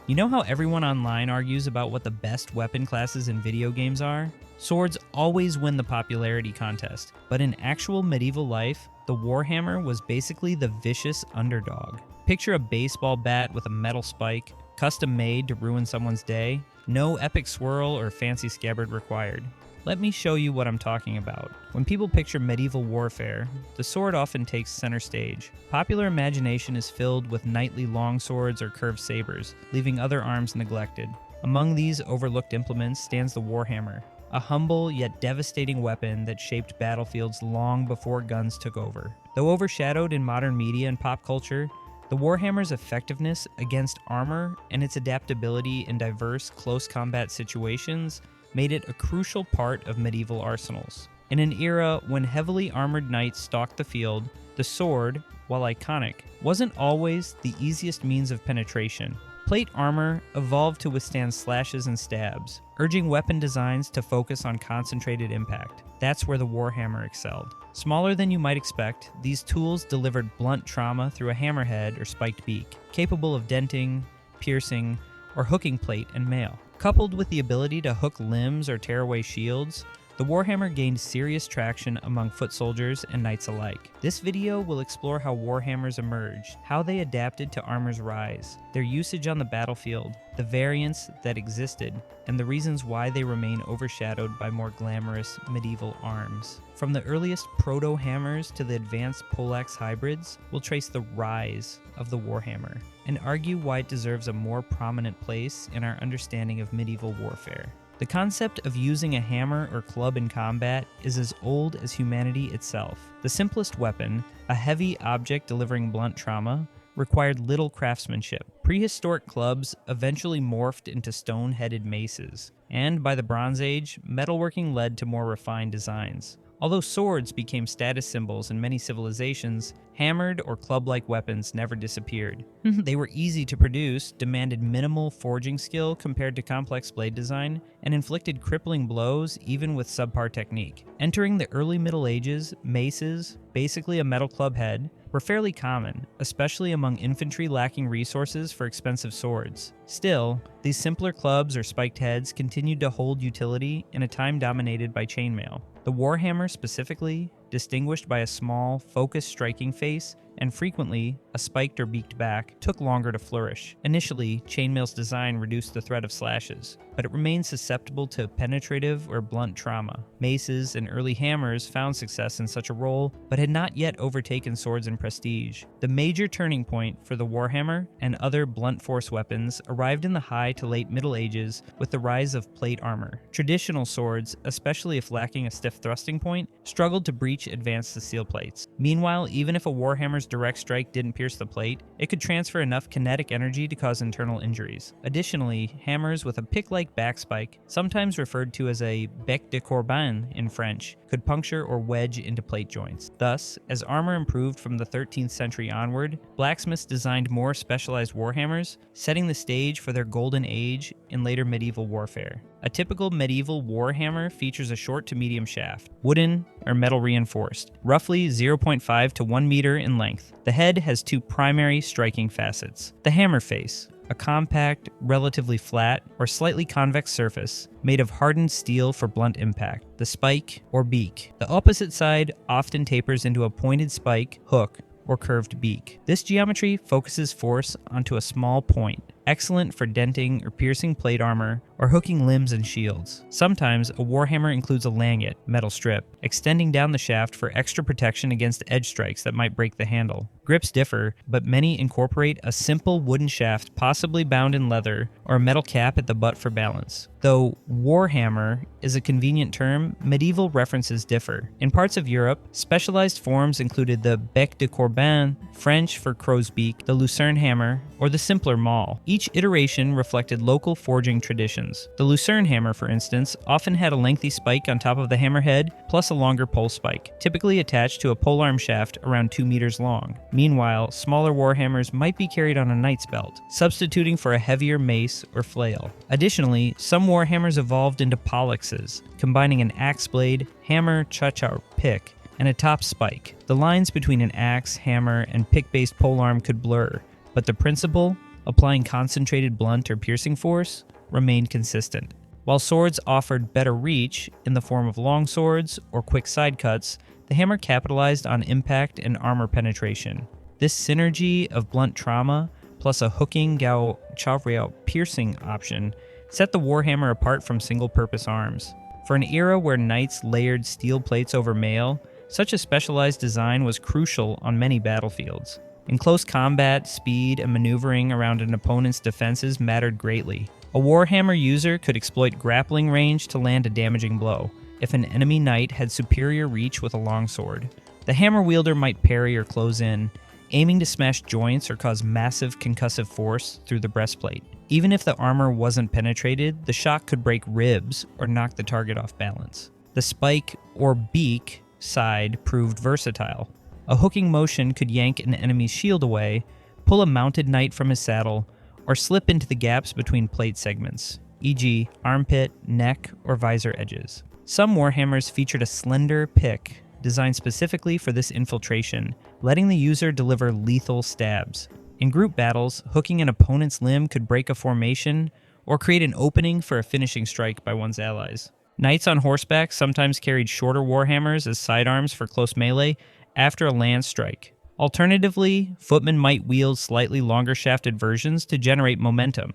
You know how everyone online argues about what the best weapon classes in video games are? Swords always win the popularity contest, but in actual medieval life, the warhammer was basically the vicious underdog. Picture a baseball bat with a metal spike, custom made to ruin someone's day, no epic swirl or fancy scabbard required. Let me show you what I'm talking about. When people picture medieval warfare, the sword often takes center stage. Popular imagination is filled with knightly longswords or curved sabers, leaving other arms neglected. Among these overlooked implements stands the warhammer, a humble yet devastating weapon that shaped battlefields long before guns took over. Though overshadowed in modern media and pop culture, the warhammer's effectiveness against armor and its adaptability in diverse close combat situations made it a crucial part of medieval arsenals. In an era when heavily armored knights stalked the field, the sword, while iconic, wasn't always the easiest means of penetration. Plate armor evolved to withstand slashes and stabs, urging weapon designs to focus on concentrated impact. That's where the warhammer excelled. Smaller than you might expect, these tools delivered blunt trauma through a hammerhead or spiked beak, capable of denting, piercing, or hooking plate and mail. Coupled with the ability to hook limbs or tear away shields, the warhammer gained serious traction among foot soldiers and knights alike. This video will explore how warhammers emerged, how they adapted to armor's rise, their usage on the battlefield, the variants that existed, and the reasons why they remain overshadowed by more glamorous medieval arms. From the earliest proto-hammers to the advanced poleaxe hybrids, we'll trace the rise of the warhammer and argue why it deserves a more prominent place in our understanding of medieval warfare. The concept of using a hammer or club in combat is as old as humanity itself. The simplest weapon, a heavy object delivering blunt trauma, required little craftsmanship. Prehistoric clubs eventually morphed into stone-headed maces, and by the Bronze Age, metalworking led to more refined designs. Although swords became status symbols in many civilizations, hammered or club-like weapons never disappeared. They were easy to produce, demanded minimal forging skill compared to complex blade design, and inflicted crippling blows even with subpar technique. Entering the early Middle Ages, maces, basically a metal club head, were fairly common, especially among infantry lacking resources for expensive swords. Still, these simpler clubs or spiked heads continued to hold utility in a time dominated by chainmail. The warhammer specifically, distinguished by a small, focused striking face, and frequently a spiked or beaked back, took longer to flourish. Initially, chainmail's design reduced the threat of slashes, but it remained susceptible to penetrative or blunt trauma. Maces and early hammers found success in such a role, but had not yet overtaken swords in prestige. The major turning point for the warhammer and other blunt force weapons arrived in the high to late Middle Ages with the rise of plate armor. Traditional swords, especially if lacking a stiff thrusting point, struggled to breach advanced steel plates. Meanwhile, even if a warhammer's direct strike didn't pierce the plate, it could transfer enough kinetic energy to cause internal injuries. Additionally, hammers with a pick-like backspike, sometimes referred to as a bec de corbin in French, could puncture or wedge into plate joints. Thus, as armor improved from the 13th century onward, blacksmiths designed more specialized warhammers, setting the stage for their golden age in later medieval warfare. A typical medieval warhammer features a short to medium shaft, wooden or metal reinforced, roughly 0.5 to 1 meter in length. The head has two primary striking facets. The hammer face, a compact, relatively flat, or slightly convex surface made of hardened steel for blunt impact. The spike, or beak. The opposite side often tapers into a pointed spike, hook, or curved beak. This geometry focuses force onto a small point, excellent for denting or piercing plate armor or hooking limbs and shields. Sometimes a warhammer includes a langet, metal strip, extending down the shaft for extra protection against edge strikes that might break the handle. Grips differ, but many incorporate a simple wooden shaft possibly bound in leather or a metal cap at the butt for balance. Though warhammer is a convenient term, medieval references differ. In parts of Europe, specialized forms included the bec de corbin, French for crow's beak, the lucerne hammer, or the simpler maul. Each iteration reflected local forging traditions. The lucerne hammer, for instance, often had a lengthy spike on top of the hammerhead, plus a longer pole spike, typically attached to a polearm shaft around 2 meters long. Meanwhile, smaller warhammers might be carried on a knight's belt, substituting for a heavier mace or flail. Additionally, some warhammers evolved into poleaxes, combining an axe blade, hammer, cha-cha, pick, and a top spike. The lines between an axe, hammer, and pick-based polearm could blur, but the principle applying concentrated blunt or piercing force, remained consistent. While swords offered better reach in the form of long swords or quick side cuts, the hammer capitalized on impact and armor penetration. This synergy of blunt trauma plus a hooking gao chavriao piercing option set the warhammer apart from single-purpose arms. For an era where knights layered steel plates over mail, such a specialized design was crucial on many battlefields. In close combat, speed and maneuvering around an opponent's defenses mattered greatly. A warhammer user could exploit grappling range to land a damaging blow, if an enemy knight had superior reach with a longsword. The hammer wielder might parry or close in, aiming to smash joints or cause massive concussive force through the breastplate. Even if the armor wasn't penetrated, the shock could break ribs or knock the target off balance. The spike or beak side proved versatile. A hooking motion could yank an enemy's shield away, pull a mounted knight from his saddle, or slip into the gaps between plate segments, e.g. armpit, neck, or visor edges. Some warhammers featured a slender pick designed specifically for this infiltration, letting the user deliver lethal stabs. In group battles, hooking an opponent's limb could break a formation or create an opening for a finishing strike by one's allies. Knights on horseback sometimes carried shorter warhammers as sidearms for close melee after a lance strike. Alternatively, footmen might wield slightly longer shafted versions to generate momentum.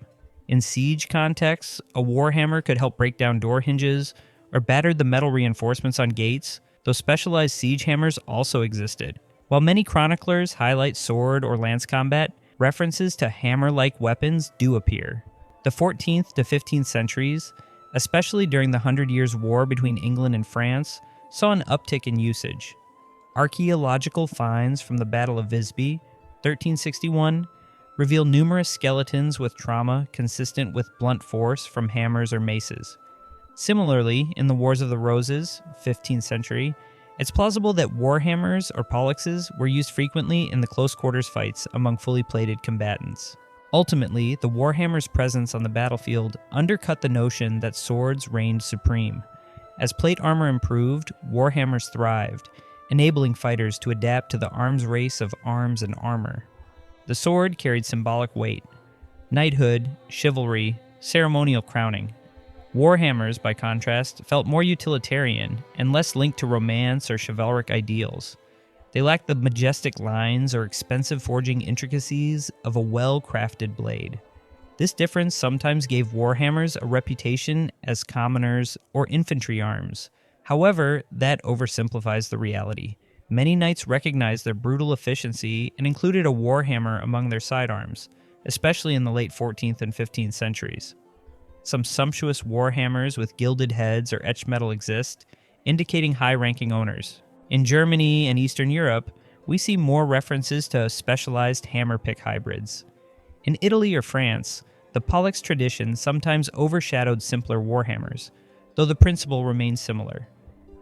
In siege contexts, a warhammer could help break down door hinges or batter the metal reinforcements on gates, though specialized siege hammers also existed. While many chroniclers highlight sword or lance combat, references to hammer-like weapons do appear. The 14th to 15th centuries, especially during the 100 Years' War between England and France, saw an uptick in usage. Archaeological finds from the Battle of Visby, 1361, reveal numerous skeletons with trauma consistent with blunt force from hammers or maces. Similarly, in the Wars of the Roses, 15th century, it's plausible that warhammers or pollexes were used frequently in the close-quarters fights among fully plated combatants. Ultimately, the warhammer's presence on the battlefield undercut the notion that swords reigned supreme. As plate armor improved, warhammers thrived, enabling fighters to adapt to the arms race of arms and armor. The sword carried symbolic weight: knighthood, chivalry, ceremonial crowning. Warhammers, by contrast, felt more utilitarian and less linked to romance or chivalric ideals. They lacked the majestic lines or expensive forging intricacies of a well-crafted blade. This difference sometimes gave warhammers a reputation as commoners or infantry arms. However, that oversimplifies the reality. Many knights recognized their brutal efficiency and included a warhammer among their sidearms, especially in the late 14th and 15th centuries. Some sumptuous warhammers with gilded heads or etched metal exist, indicating high-ranking owners. In Germany and Eastern Europe, we see more references to specialized hammer-pick hybrids. In Italy or France, the polex tradition sometimes overshadowed simpler warhammers, though the principle remained similar.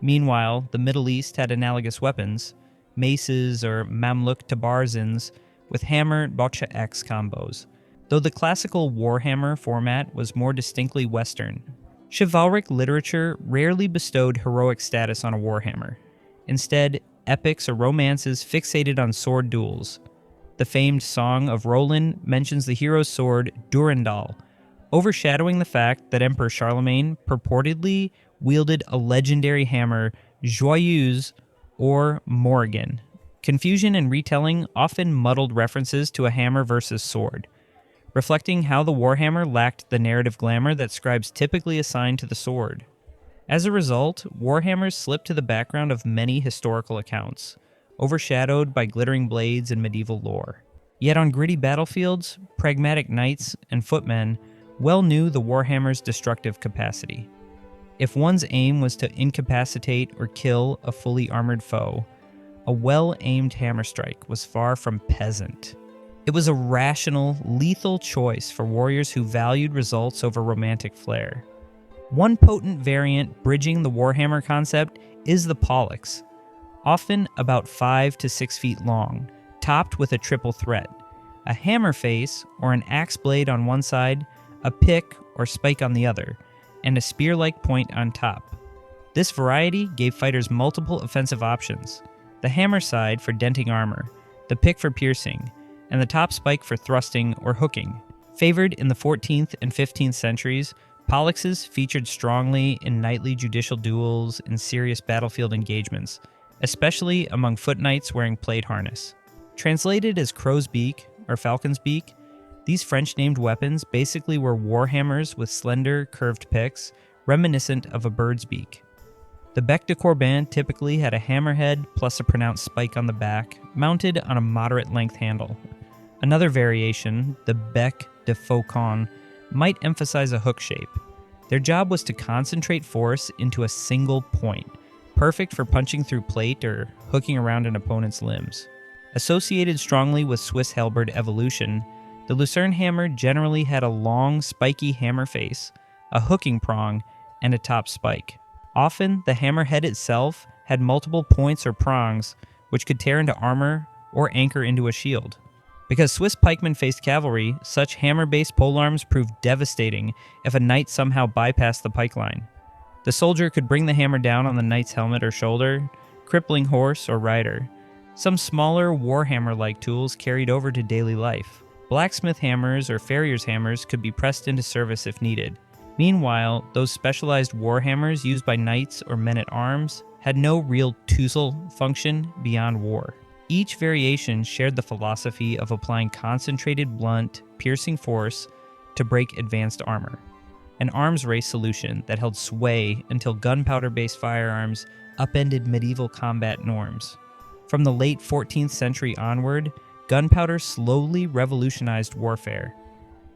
Meanwhile, the Middle East had analogous weapons, maces or Mamluk tabarzins, with hammer Boccia X combos, though the classical warhammer format was more distinctly Western. Chivalric literature rarely bestowed heroic status on a warhammer. Instead, epics or romances fixated on sword duels. The famed Song of Roland mentions the hero's sword Durandal, overshadowing the fact that Emperor Charlemagne purportedly wielded a legendary hammer Joyeuse or Morrigan. Confusion in retelling often muddled references to a hammer versus sword, reflecting how the warhammer lacked the narrative glamour that scribes typically assign to the sword. As a result, warhammers slipped to the background of many historical accounts, overshadowed by glittering blades and medieval lore. Yet on gritty battlefields, pragmatic knights and footmen well knew the warhammer's destructive capacity. If one's aim was to incapacitate or kill a fully armored foe, a well-aimed hammer strike was far from peasant. It was a rational, lethal choice for warriors who valued results over romantic flair. One potent variant bridging the warhammer concept is the polex, often about 5 to 6 feet long, topped with a triple threat: a hammer face or an axe blade on one side, a pick or spike on the other, and a spear-like point on top. This variety gave fighters multiple offensive options: the hammer side for denting armor, the pick for piercing, and the top spike for thrusting or hooking. Favored in the 14th and 15th centuries, pollexes featured strongly in knightly judicial duels and serious battlefield engagements, especially among foot knights wearing plate harness. Translated as crow's beak or falcon's beak, these French-named weapons basically were warhammers with slender, curved picks, reminiscent of a bird's beak. The bec de Corbin typically had a hammerhead plus a pronounced spike on the back, mounted on a moderate-length handle. Another variation, the bec de Faucon, might emphasize a hook shape. Their job was to concentrate force into a single point, perfect for punching through plate or hooking around an opponent's limbs. Associated strongly with Swiss halberd evolution, the Lucerne hammer generally had a long, spiky hammer face, a hooking prong, and a top spike. Often, the hammer head itself had multiple points or prongs, which could tear into armor or anchor into a shield. Because Swiss pikemen faced cavalry, such hammer-based polearms proved devastating if a knight somehow bypassed the pike line. The soldier could bring the hammer down on the knight's helmet or shoulder, crippling horse or rider. Some smaller warhammer-like tools carried over to daily life. Blacksmith hammers or farrier's hammers could be pressed into service if needed. Meanwhile, those specialized warhammers used by knights or men-at-arms had no real tool function beyond war. Each variation shared the philosophy of applying concentrated, blunt, piercing force to break advanced armor, an arms race solution that held sway until gunpowder-based firearms upended medieval combat norms. From the late 14th century onward, gunpowder slowly revolutionized warfare.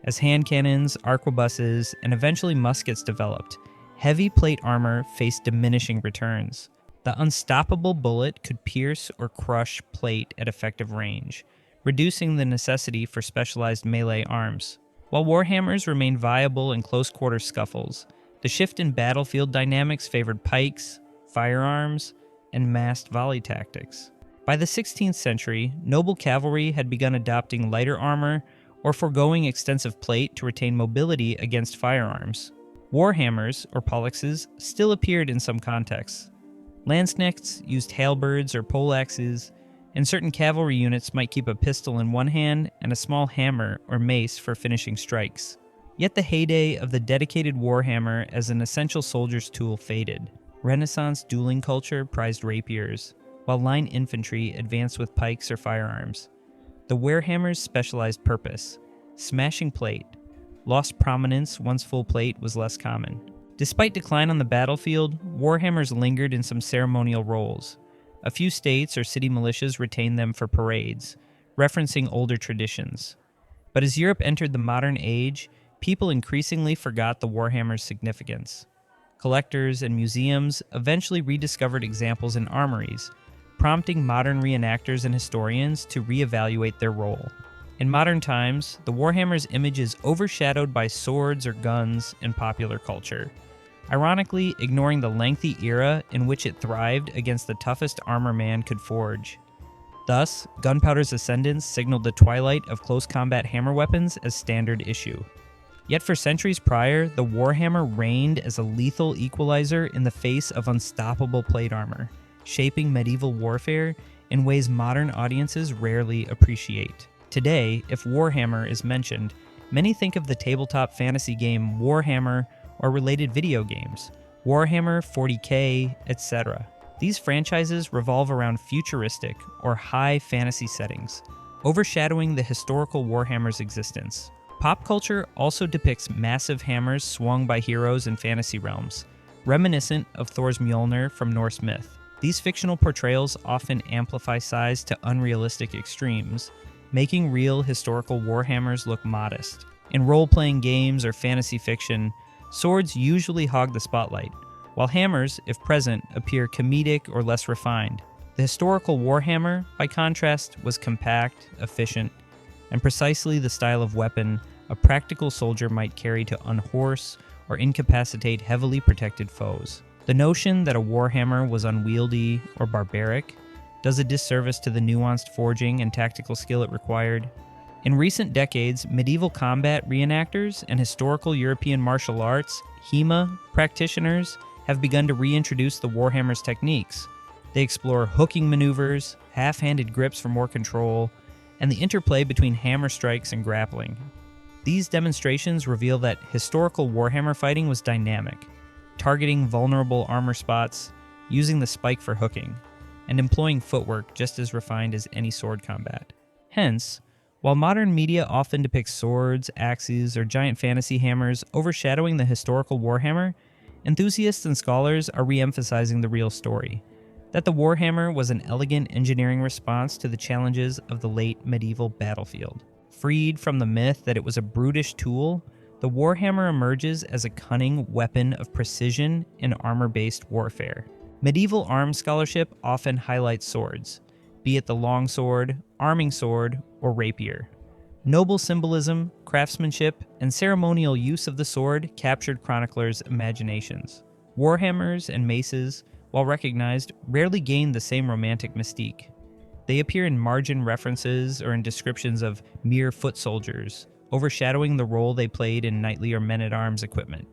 As hand cannons, arquebuses, and eventually muskets developed, heavy plate armor faced diminishing returns. The unstoppable bullet could pierce or crush plate at effective range, reducing the necessity for specialized melee arms. While warhammers remained viable in close-quarter scuffles, the shift in battlefield dynamics favored pikes, firearms, and massed volley tactics. By the 16th century, noble cavalry had begun adopting lighter armor or foregoing extensive plate to retain mobility against firearms. Warhammers, or pollexes, still appeared in some contexts. Landsknechts used halberds or poleaxes, and certain cavalry units might keep a pistol in one hand and a small hammer or mace for finishing strikes. Yet the heyday of the dedicated warhammer as an essential soldier's tool faded. Renaissance dueling culture prized rapiers, while line infantry advanced with pikes or firearms. The warhammer's specialized purpose, smashing plate, lost prominence once full plate was less common. Despite decline on the battlefield, warhammers lingered in some ceremonial roles. A few states or city militias retained them for parades, referencing older traditions. But as Europe entered the modern age, people increasingly forgot the warhammer's significance. Collectors and museums eventually rediscovered examples in armories, prompting modern reenactors and historians to reevaluate their role. In modern times, the warhammer's image is overshadowed by swords or guns in popular culture, ironically ignoring the lengthy era in which it thrived against the toughest armor man could forge. Thus, gunpowder's ascendance signaled the twilight of close combat hammer weapons as standard issue. Yet for centuries prior, the warhammer reigned as a lethal equalizer in the face of unstoppable plate armor, shaping medieval warfare in ways modern audiences rarely appreciate. Today, if Warhammer is mentioned, many think of the tabletop fantasy game Warhammer or related video games, Warhammer 40K, etc. These franchises revolve around futuristic or high fantasy settings, overshadowing the historical Warhammer's existence. Pop culture also depicts massive hammers swung by heroes in fantasy realms, reminiscent of Thor's Mjolnir from Norse myth. These fictional portrayals often amplify size to unrealistic extremes, making real historical warhammers look modest. In role-playing games or fantasy fiction, swords usually hog the spotlight, while hammers, if present, appear comedic or less refined. The historical warhammer, by contrast, was compact, efficient, and precisely the style of weapon a practical soldier might carry to unhorse or incapacitate heavily protected foes. The notion that a warhammer was unwieldy or barbaric does a disservice to the nuanced forging and tactical skill it required. In recent decades, medieval combat reenactors and historical European martial arts, HEMA, practitioners have begun to reintroduce the warhammer's techniques. They explore hooking maneuvers, half-handed grips for more control, and the interplay between hammer strikes and grappling. These demonstrations reveal that historical Warhammer fighting was dynamic, targeting vulnerable armor spots, using the spike for hooking, and employing footwork just as refined as any sword combat. Hence, while modern media often depicts swords, axes, or giant fantasy hammers overshadowing the historical Warhammer, enthusiasts and scholars are re-emphasizing the real story, that the Warhammer was an elegant engineering response to the challenges of the late medieval battlefield. Freed from the myth that it was a brutish tool, the Warhammer emerges as a cunning weapon of precision in armor-based warfare. Medieval arms scholarship often highlights swords, be it the longsword, arming sword, or rapier. Noble symbolism, craftsmanship, and ceremonial use of the sword captured chroniclers' imaginations. Warhammers and maces, while recognized, rarely gained the same romantic mystique. They appear in margin references or in descriptions of mere foot soldiers, overshadowing the role they played in knightly or men-at-arms equipment.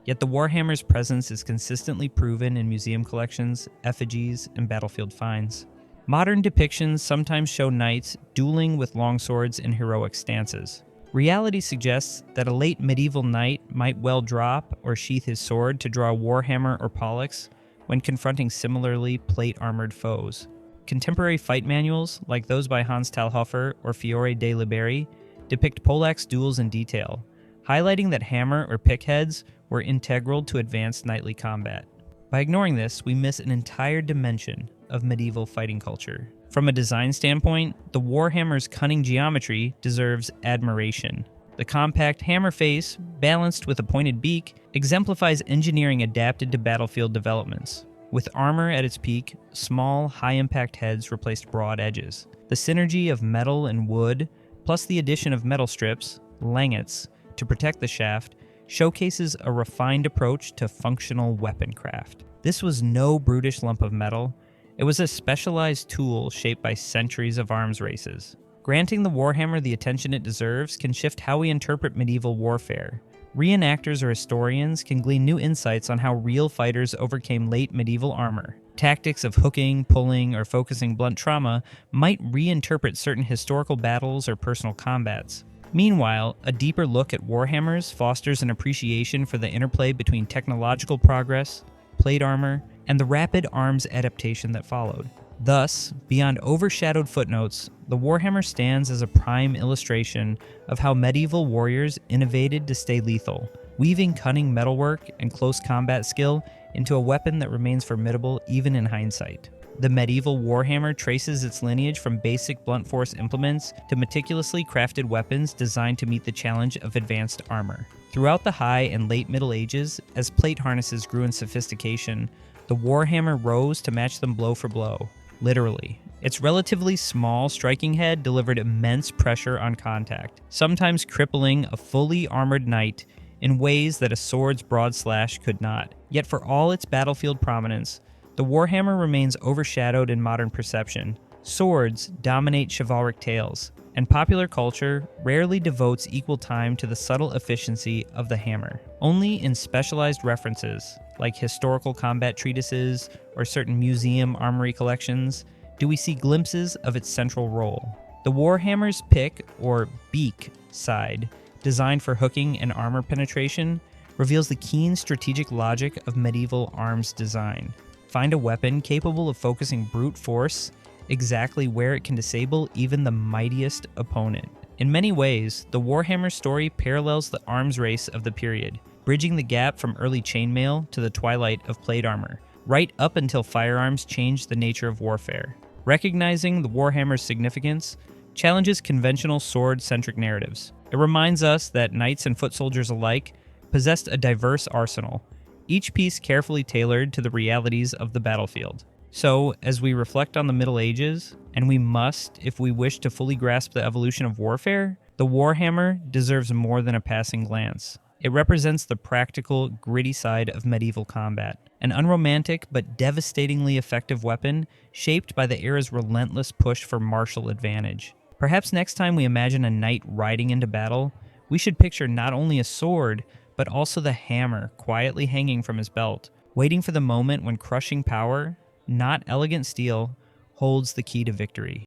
Yet the Warhammer's presence is consistently proven in museum collections, effigies, and battlefield finds. Modern depictions sometimes show knights dueling with longswords in heroic stances. Reality suggests that a late medieval knight might well drop or sheath his sword to draw a warhammer or poleaxe when confronting similarly plate-armored foes. Contemporary fight manuals, like those by Hans Talhofer or Fiore de Liberi, depict poleaxe duels in detail, highlighting that hammer or pick heads were integral to advanced knightly combat. By ignoring this, we miss an entire dimension of medieval fighting culture. From a design standpoint, the Warhammer's cunning geometry deserves admiration. The compact hammer face, balanced with a pointed beak, exemplifies engineering adapted to battlefield developments. With armor at its peak, small, high-impact heads replaced broad edges. The synergy of metal and wood, plus the addition of metal strips, langets, to protect the shaft, showcases a refined approach to functional weapon craft. This was no brutish lump of metal. It was a specialized tool shaped by centuries of arms races. Granting the Warhammer the attention it deserves can shift how we interpret medieval warfare. Reenactors or historians can glean new insights on how real fighters overcame late medieval armor. Tactics of hooking, pulling, or focusing blunt trauma might reinterpret certain historical battles or personal combats. Meanwhile, a deeper look at Warhammers fosters an appreciation for the interplay between technological progress, plate armor, and the rapid arms adaptation that followed. Thus, beyond overshadowed footnotes, the Warhammer stands as a prime illustration of how medieval warriors innovated to stay lethal, weaving cunning metalwork and close combat skill into a weapon that remains formidable even in hindsight. The medieval Warhammer traces its lineage from basic blunt force implements to meticulously crafted weapons designed to meet the challenge of advanced armor. Throughout the High and Late Middle Ages, as plate harnesses grew in sophistication, the Warhammer rose to match them blow for blow, literally. Its relatively small striking head delivered immense pressure on contact, sometimes crippling a fully armored knight in ways that a sword's broad slash could not. Yet for all its battlefield prominence, the Warhammer remains overshadowed in modern perception. Swords dominate chivalric tales, and popular culture rarely devotes equal time to the subtle efficiency of the hammer. Only in specialized references, like historical combat treatises or certain museum armory collections, do we see glimpses of its central role. The Warhammer's pick, or beak, side, designed for hooking and armor penetration, reveals the keen strategic logic of medieval arms design. Find a weapon capable of focusing brute force exactly where it can disable even the mightiest opponent. In many ways, the Warhammer story parallels the arms race of the period, bridging the gap from early chainmail to the twilight of plate armor, right up until firearms changed the nature of warfare. Recognizing the Warhammer's significance challenges conventional sword-centric narratives. It reminds us that knights and foot soldiers alike possessed a diverse arsenal, each piece carefully tailored to the realities of the battlefield. So, as we reflect on the Middle Ages, and we must if we wish to fully grasp the evolution of warfare, the Warhammer deserves more than a passing glance. It represents the practical, gritty side of medieval combat, an unromantic but devastatingly effective weapon shaped by the era's relentless push for martial advantage. Perhaps next time we imagine a knight riding into battle, we should picture not only a sword, but also the hammer quietly hanging from his belt, waiting for the moment when crushing power, not elegant steel, holds the key to victory.